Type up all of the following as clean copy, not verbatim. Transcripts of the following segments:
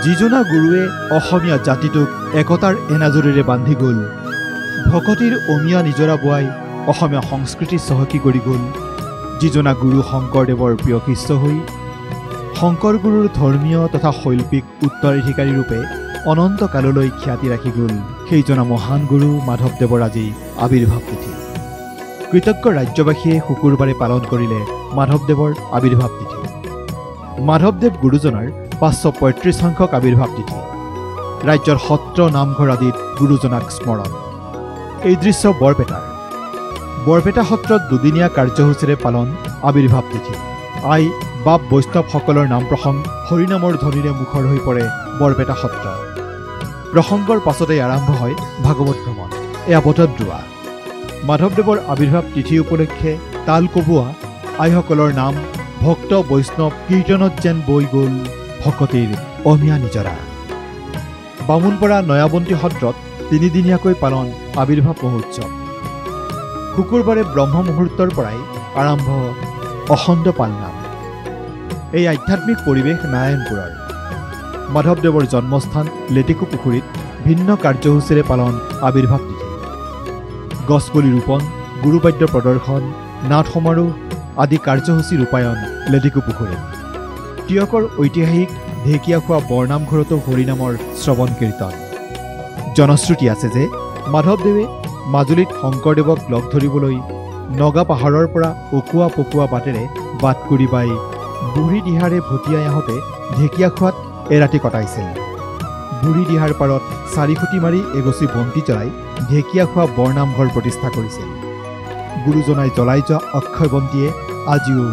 যিজনা গুৰুৱে অসমীয়া জাতিটোক একতাৰ এনাজৰীৰে বান্ধি গ'ল, ভকতিৰ অমিয়া নিজৰা বোৱাই অসমীয়া সংস্কৃতি চহকী কৰি গ'ল, যিজনা গুৰু শংকৰদেৱৰ প্ৰিয় শিষ্য হৈ শংকৰ গুৰুৰ ধৰ্মীয় তথা শৈল্পিক উত্তৰাধিকাৰী ৰূপে অনন্ত কাললৈ খ্যাতি ৰাখি গ'ল, সেইজনা মহান গুৰু মাধৱদেৱৰ আজি আবিৰ্ভাৱ তিথি। কৃতজ্ঞ ৰাজ্যবাসীয়ে শুকুৰবাৰে পালন কৰিলে মাধৱদেৱৰ আবিৰ্ভাৱ তিথি। মাধৱদেৱ গুৰুজনাৰ ৫৩৫ সংখ্যক আবিৰ্ভাৱ তিথি। ৰাজ্যৰ সত্ৰ নামঘৰ আদিত গুৰুজনাক স্মৰণ। এই দৃশ্য বৰপেটা সত্ৰত দুদিনীয়া কাৰ্যসূচীৰে পালন আবিৰ্ভাৱ তিথি। আই বাপ বৈষ্ণৱসকলৰ নাম প্ৰসংগ হৰিনামৰ ধ্বনিৰে মুখৰ হৈ পৰে বৰপেটা সত্ৰ। প্ৰসংগৰ পাছতেই আৰম্ভ হয় ভাগৱত ভ্ৰমণ। এয়া বটদ্ৰোৱা। মাধৱদেৱৰ আবিৰ্ভাৱ তিথি উপলক্ষে তাল কবোৱা আইসকলৰ নাম ভক্ত বৈষ্ণৱ কীৰ্তনত যেন বৈ গ'ল ভকতিৰ অমিয়া নিজৰা। বামুণপৰা নয়াবন্তী সত্ৰত তিনিদিনীয়াকৈ পালন আবিৰ্ভাৱ মহোৎসৱ। শুকুৰবাৰে ব্ৰহ্ম মুহূৰ্তৰ পৰাই আৰম্ভ অখণ্ড পালনাম। এই আধ্যাত্মিক পৰিৱেশ নাৰায়ণপুৰৰ। মাধৱদেৱৰ জন্মস্থান লেটেকু পুখুৰীত ভিন্ন কাৰ্যসূচীৰে পালন আবিৰ্ভাৱ তিথি। গছপুলি ৰোপণ, গুৰুবাদ্য প্ৰদৰ্শন, নাট সমাৰোহ আদি কাৰ্যসূচী ৰূপায়ণ লেটেকু পুখুৰীত। টিয়কৰ ঐতিহাসিক ঢেকীয়াখোৱা বৰনামঘৰতো হৰিনামৰ শ্ৰৱণ কীৰ্তন। জনশ্ৰুতি আছে যে মাধৱদেৱে মাজুলীত শংকৰদেৱক লগ ধৰিবলৈ নগা পাহাৰৰ পৰা অকোৱা পকোৱা বাটেৰে বাটকুৰি বাই বুঢ়ী দিহাৰে ভটিয়াই আহোঁতে ঢেকীয়াখোৱাত এৰাতি কটাইছিল। বুঢ়ী দিহাৰ পাৰত ৪ খুঁটি মাৰি এগছি বন্তি জ্বলাই ঢেকীয়াখোৱা বৰনামঘৰ প্ৰতিষ্ঠা কৰিছিল। গুৰুজনাই জ্বলাই যোৱা অক্ষয় বন্তিয়ে আজিও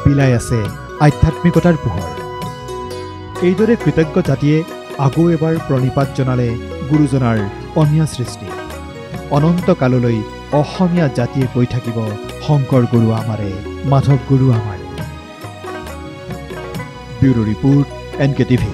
বিলাই আছে আধ্যাত্মিকতাৰ পোহৰ। এইদৰে কৃতজ্ঞ জাতিয়ে আকৌ এবাৰ প্ৰণিপাত জনালে গুৰুজনাৰ অমিয়া সৃষ্টি। অনন্ত কাললৈ অসমীয়া জাতিয়ে কৈ থাকিব শংকৰ গুৰু আমাৰে, মাধৱ গুৰু আমাৰে। Bureau report NK TV।